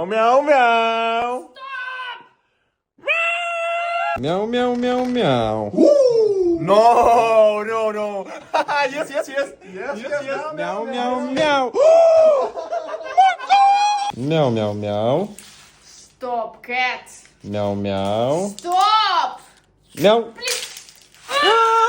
Meow, meow, meow. Meow, meow, meow, meow. No, no, no. Yes, yes, yes. Yes, yes, Meow, meow, meow. Meow, meow, meow. Stop, cat. Meow, meow. Stop. Meow. Please. Ah!